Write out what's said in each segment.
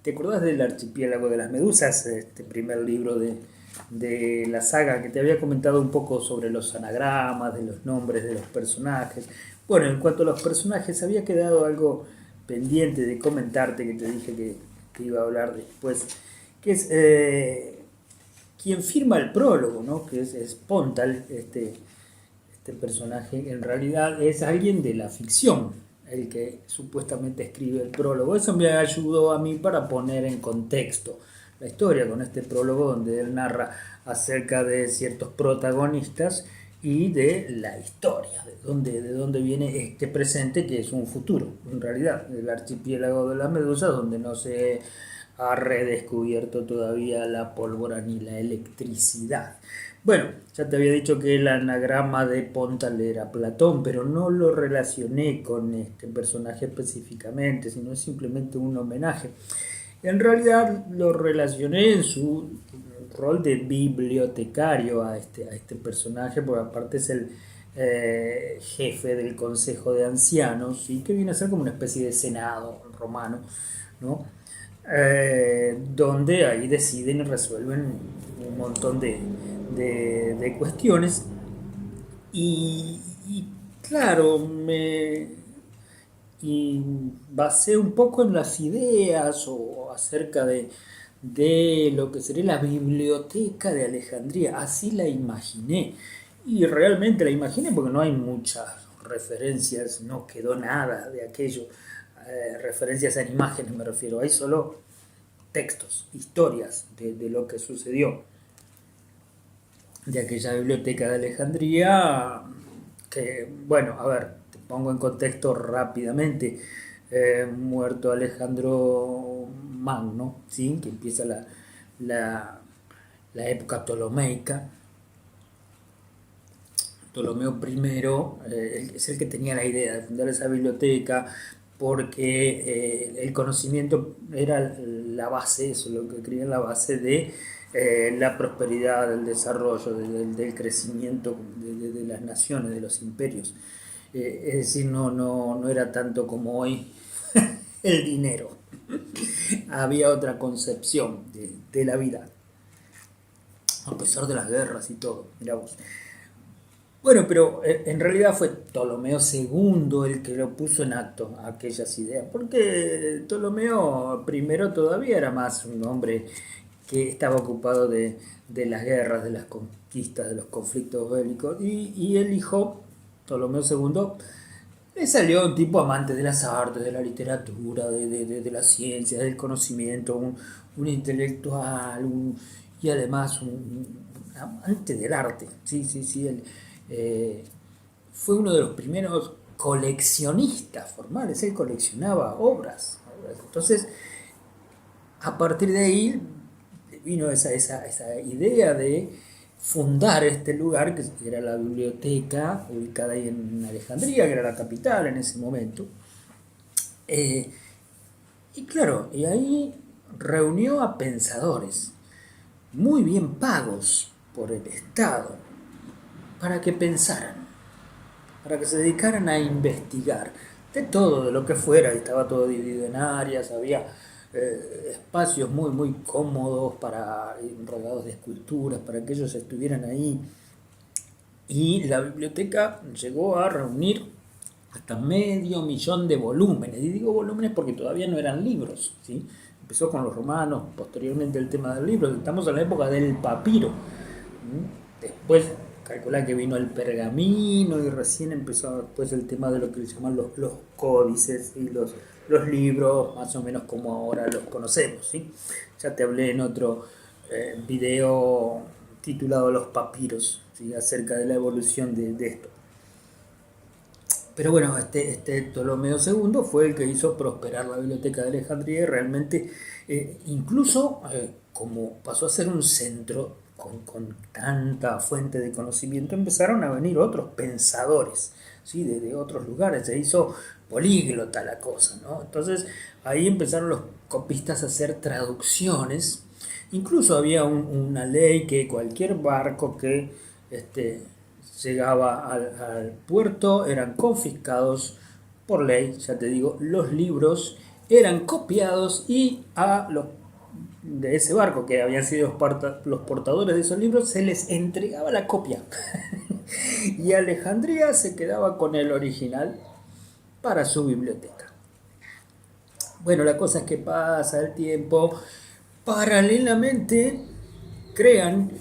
¿Te acordás del Archipiélago de las Medusas? Este primer libro de la saga que te había comentado un poco sobre los anagramas, de los nombres de los personajes. Bueno, en cuanto a los personajes, había quedado algo pendiente de comentarte que te dije que iba a hablar después, que es quien firma el prólogo, ¿no? Que es Pontal, este personaje en realidad es alguien de la ficción, el que supuestamente escribe el prólogo. Eso me ayudó a mí para poner en contexto la historia con este prólogo donde él narra acerca de ciertos protagonistas y de la historia, de dónde viene este presente que es un futuro, en realidad, el archipiélago de las medusas donde no se ha redescubierto todavía la pólvora ni la electricidad. Bueno, ya te había dicho que el anagrama de Pontal era Platón, pero no lo relacioné con este personaje específicamente, sino es simplemente un homenaje. En realidad lo relacioné en su rol de bibliotecario a este personaje, porque aparte es el jefe del Consejo de Ancianos, ¿sí? Que viene a ser como una especie de senado romano, ¿no? Donde ahí deciden y resuelven un montón de cuestiones. Y claro, y basé un poco en las ideas o acerca de lo que sería la biblioteca de Alejandría. Así la imaginé. Y realmente la imaginé porque no hay muchas referencias, no quedó nada de aquello. Referencias en imágenes me refiero, hay solo textos, historias de lo que sucedió de aquella biblioteca de Alejandría, que, bueno, a ver, te pongo en contexto rápidamente. Muerto Alejandro Magno, ¿sí? Que empieza la, la época ptolomeica. Ptolomeo I es el que tenía la idea de fundar esa biblioteca porque el conocimiento era la base, eso es lo que creía, la base de la prosperidad, del desarrollo, del crecimiento de las naciones, de los imperios. Es decir, no era tanto como hoy el dinero. Había otra concepción de la vida, a pesar de las guerras y todo. Mirá vos. Bueno, pero en realidad fue Ptolomeo II el que lo puso en acto aquellas ideas, porque Ptolomeo primero todavía era más un hombre que estaba ocupado de las guerras, de las conquistas, de los conflictos bélicos, y el hijo, Ptolomeo II, le salió un tipo amante de las artes, de la literatura, de la ciencia, del conocimiento, un intelectual, y además un amante del arte. Sí, sí, sí. Eh, Fue uno de los primeros coleccionistas formales. Él coleccionaba obras. Entonces, a partir de ahí vino esa idea de fundar este lugar, que era la biblioteca, ubicada ahí en Alejandría, que era la capital en ese momento. Eh, y claro, y ahí reunió a pensadores muy bien pagos por el Estado para que pensaran, para que se dedicaran a investigar de todo, de lo que fuera. Y estaba todo dividido en áreas, había espacios muy, muy cómodos para rodeados de esculturas, para que ellos estuvieran ahí. Y la biblioteca llegó a reunir hasta 500.000 de volúmenes. Y digo volúmenes porque todavía no eran libros, ¿sí? Empezó con los romanos, posteriormente el tema del libro. Estamos en la época del papiro. Después, calcula que vino el pergamino y recién empezó después el tema de lo que le llaman los códices y los libros, más o menos como ahora los conocemos, ¿sí? Ya te hablé en otro video titulado Los papiros, ¿sí? Acerca de la evolución de esto. Pero bueno, este Ptolomeo II fue el que hizo prosperar la biblioteca de Alejandría y realmente, incluso como pasó a ser un centro con tanta fuente de conocimiento, empezaron a venir otros pensadores, ¿sí? De otros lugares, se hizo políglota la cosa, ¿no? Entonces ahí empezaron los copistas a hacer traducciones. Incluso había una ley que cualquier barco que este, llegaba al puerto eran confiscados por ley, ya te digo, los libros eran copiados y a los de ese barco que habían sido los portadores de esos libros se les entregaba la copia. Y Alejandría se quedaba con el original para su biblioteca. Bueno, la cosa es que pasa el tiempo, paralelamente crean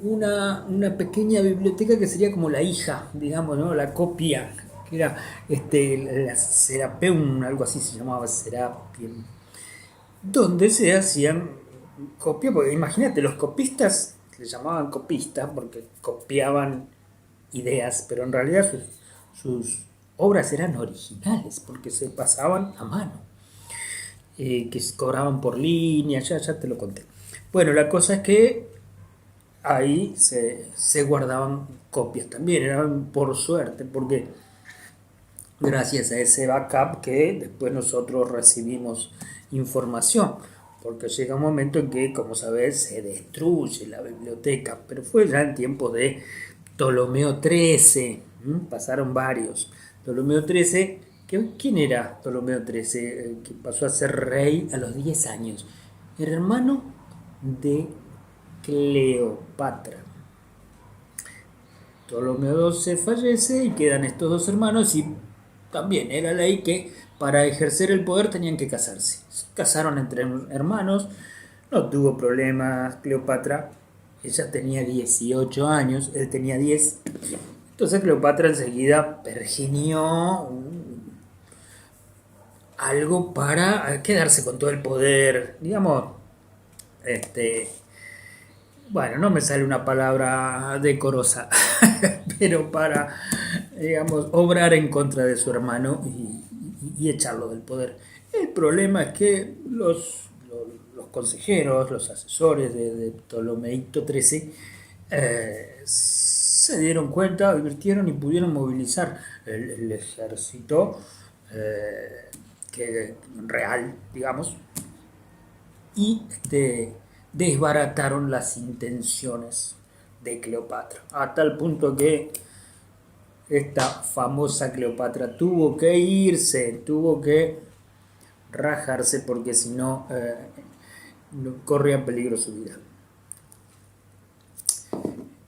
una pequeña biblioteca que sería como la hija, digamos, ¿no? La copia, que era la Serapeum, algo así se llamaba, Serapium, donde se hacían copias, porque imagínate, los copistas le llamaban copistas porque copiaban ideas, pero en realidad sus obras eran originales porque se pasaban a mano, que se cobraban por línea, ya te lo conté. Bueno, la cosa es que ahí se guardaban copias también, eran por suerte, porque gracias a ese backup que después nosotros recibimos información, porque llega un momento en que, como sabes, se destruye la biblioteca, pero fue ya en tiempos de Ptolomeo XIII, pasaron varios. Ptolomeo XIII, ¿quién era Ptolomeo XIII? Que pasó a ser rey a los 10 años, hermano de Cleopatra. Ptolomeo XII fallece y quedan estos dos hermanos y también era ley que para ejercer el poder tenían que casarse. Se casaron entre hermanos, no tuvo problemas Cleopatra, ella tenía 18 años, él tenía 10. Entonces Cleopatra enseguida pergenió algo para quedarse con todo el poder, digamos, este, bueno, no me sale una palabra decorosa, pero para, digamos, obrar en contra de su hermano y echarlo del poder. El problema es que los consejeros, los asesores de Ptolomeito XIII se dieron cuenta, advirtieron y pudieron movilizar el ejército real, digamos, y desbarataron las intenciones de Cleopatra, a tal punto que esta famosa Cleopatra tuvo que irse, tuvo que rajarse porque si no corría peligro su vida.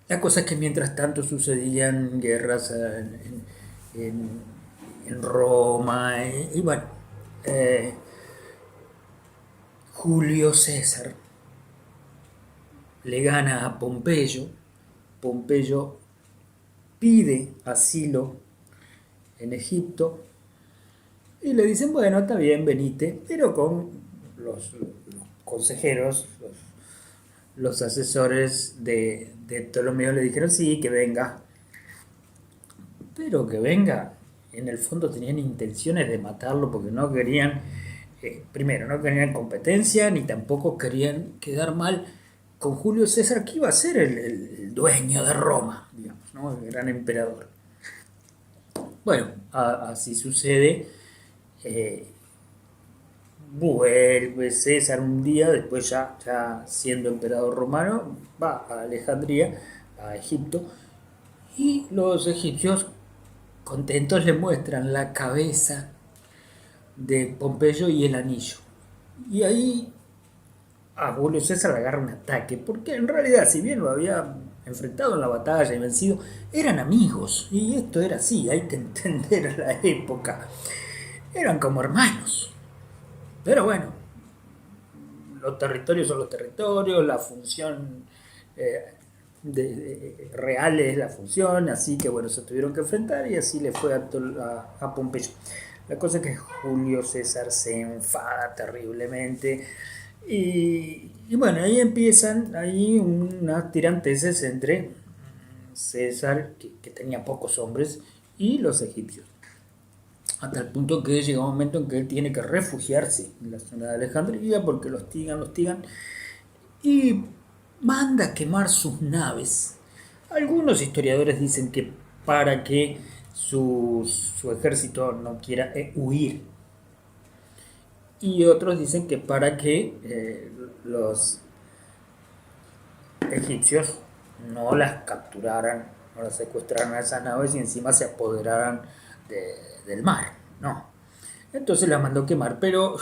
La cosa es que mientras tanto sucedían guerras en Roma y bueno, Julio César le gana a Pompeyo. Pompeyo pide asilo en Egipto y le dicen, bueno, está bien, venite, pero con los consejeros, los asesores de Ptolomeo le dijeron sí, que venga, pero que venga. En el fondo tenían intenciones de matarlo porque no querían, primero, no querían competencia ni tampoco querían quedar mal con Julio César, que iba a ser el dueño de Roma, digamos, ¿no? El gran emperador. Bueno, así sucede. Eh, Vuelve César un día, después ya siendo emperador romano, va a Alejandría, a Egipto, y los egipcios contentos le muestran la cabeza de Pompeyo y el anillo. Y ahí a Julio César le agarra un ataque, porque en realidad, si bien lo había enfrentado en la batalla y vencido, eran amigos, y esto era así, hay que entender la época, eran como hermanos. Pero bueno, los territorios son los territorios, la función real es la función, así que bueno, se tuvieron que enfrentar y así le fue a Pompeyo. La cosa es que Julio César se enfada terriblemente y bueno, ahí empiezan ahí unas tiranteses entre César, que tenía pocos hombres, y los egipcios. Hasta el punto que llega un momento en que él tiene que refugiarse en la zona de Alejandría porque lo hostigan y manda a quemar sus naves. Algunos historiadores dicen que para que su ejército no quiera huir, y otros dicen que para que los egipcios no las capturaran, no las secuestraran a esas naves y encima se apoderaran del mar. No. Entonces la mandó quemar, pero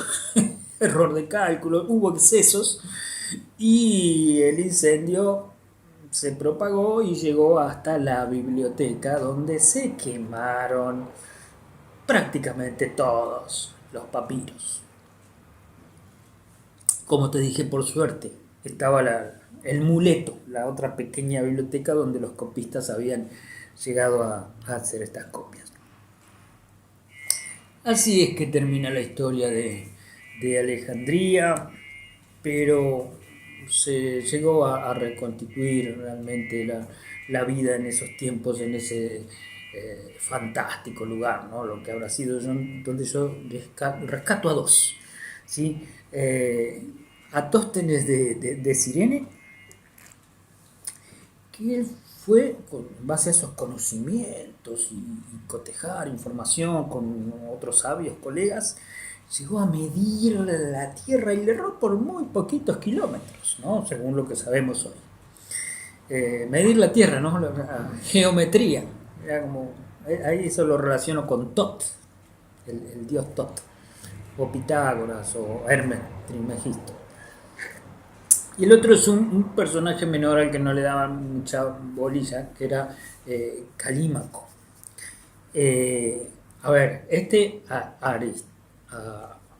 error de cálculo, hubo excesos y el incendio se propagó y llegó hasta la biblioteca donde se quemaron prácticamente todos los papiros. Como te dije, por suerte, estaba el muleto, la otra pequeña biblioteca donde los copistas habían llegado a hacer estas copias. Así es que termina la historia de Alejandría, pero se llegó a reconstituir realmente la vida en esos tiempos, en ese fantástico lugar, ¿no? Lo que habrá sido, donde yo rescato a dos, ¿sí? Atóstenes de Cirene, que él fue, en base a esos conocimientos y cotejar información con otros sabios colegas, llegó a medir la Tierra y le erró por muy poquitos kilómetros, ¿no? Según lo que sabemos hoy. Medir la Tierra, ¿no? La geometría. Era como, ahí eso lo relaciono con Tot, el dios Tot, o Pitágoras, o Hermes Trismegisto. Y el otro es un personaje menor al que no le daban mucha bolilla, que era Calímaco. A ver,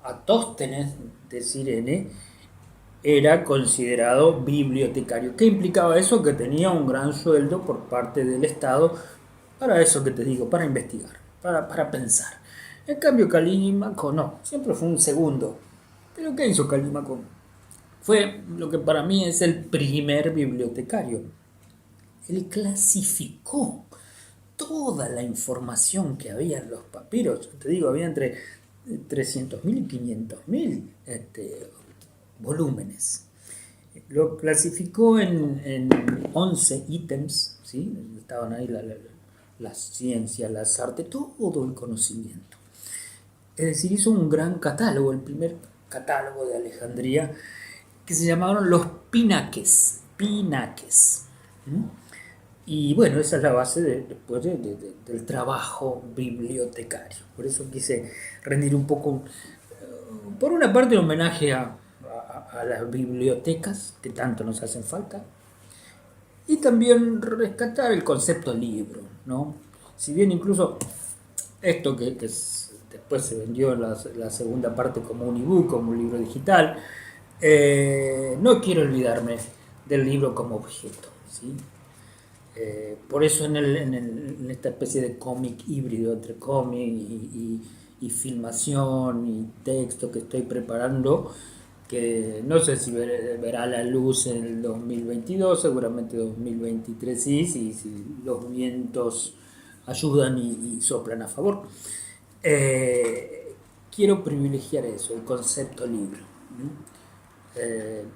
Atóstenes de Cirene era considerado bibliotecario. ¿Qué implicaba eso? Que tenía un gran sueldo por parte del Estado para eso que te digo, para investigar, para pensar. En cambio, Calímaco no, siempre fue un segundo. ¿Pero qué hizo Calímaco? Fue lo que para mí es el primer bibliotecario. Él clasificó toda la información que había en los papiros. Te digo, había entre 300.000 y 500.000 volúmenes. Lo clasificó en 11 ítems, ¿sí? Estaban ahí la ciencia, las artes, todo el conocimiento. Es decir, hizo un gran catálogo, el primer catálogo de Alejandría, que se llamaron los pinaques. Pinaques. ¿Mm? Y bueno, esa es la base después del trabajo bibliotecario. Por eso quise rendir un poco, por una parte, un homenaje a las bibliotecas que tanto nos hacen falta, y también rescatar el concepto libro, ¿no? Si bien incluso esto después se vendió la segunda parte como un ebook, como un libro digital, no quiero olvidarme del libro como objeto, ¿sí? Por eso en esta especie de cómic híbrido entre cómic y filmación y texto que estoy preparando, que no sé si verá la luz en el 2022, seguramente 2023 sí, si los vientos ayudan y soplan a favor. Quiero privilegiar eso, el concepto libro.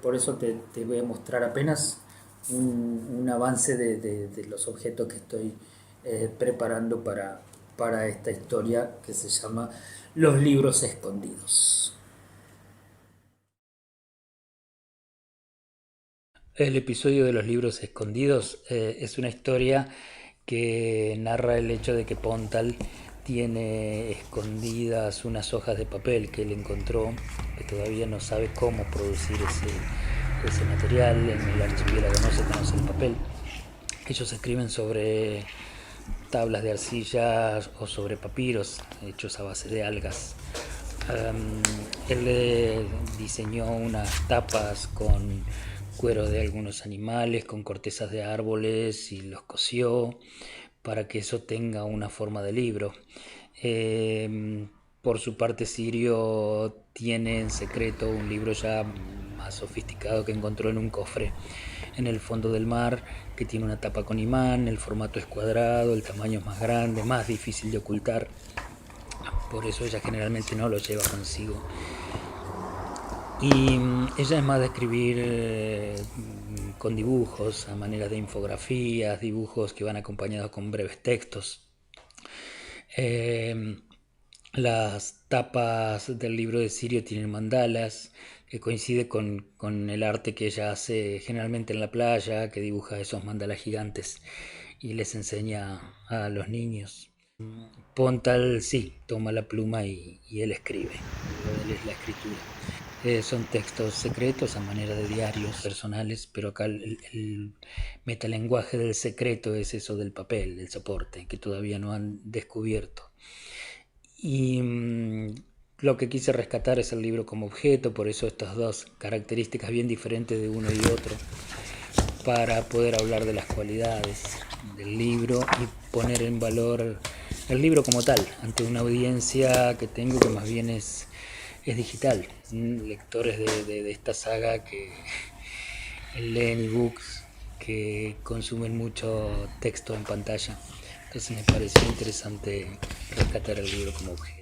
Por eso te voy a mostrar apenas un avance de los objetos que estoy preparando para esta historia que se llama Los libros escondidos. El episodio de los libros escondidos es una historia que narra el hecho de que Pontal tiene escondidas unas hojas de papel que él encontró, que todavía no sabe cómo producir ese material. En el archipiélago no se conoce el papel. Ellos escriben sobre tablas de arcilla o sobre papiros hechos a base de algas. Él diseñó unas tapas con cuero de algunos animales, con cortezas de árboles y los cosió para que eso tenga una forma de libro. Por su parte, Sirio tiene en secreto un libro ya más sofisticado que encontró en un cofre en el fondo del mar, que tiene una tapa con imán, el formato es cuadrado, el tamaño es más grande, más difícil de ocultar. Por eso ella generalmente no lo lleva consigo. Y ella es más de escribir con dibujos, a manera de infografías, dibujos que van acompañados con breves textos. Las tapas del libro de Sirio tienen mandalas, que coincide con el arte que ella hace generalmente en la playa, que dibuja esos mandalas gigantes y les enseña a los niños. Pontal sí, toma la pluma y él escribe, lo de él es la escritura. Son textos secretos a manera de diarios personales, pero acá el metalenguaje del secreto es eso del papel, del soporte, que todavía no han descubierto. Y lo que quise rescatar es el libro como objeto, por eso estas dos características bien diferentes de uno y otro, para poder hablar de las cualidades del libro y poner en valor el libro como tal, ante una audiencia que tengo que más bien es digital, lectores de esta saga que leen ebooks, que consumen mucho texto en pantalla. Entonces me pareció interesante rescatar el libro como objeto.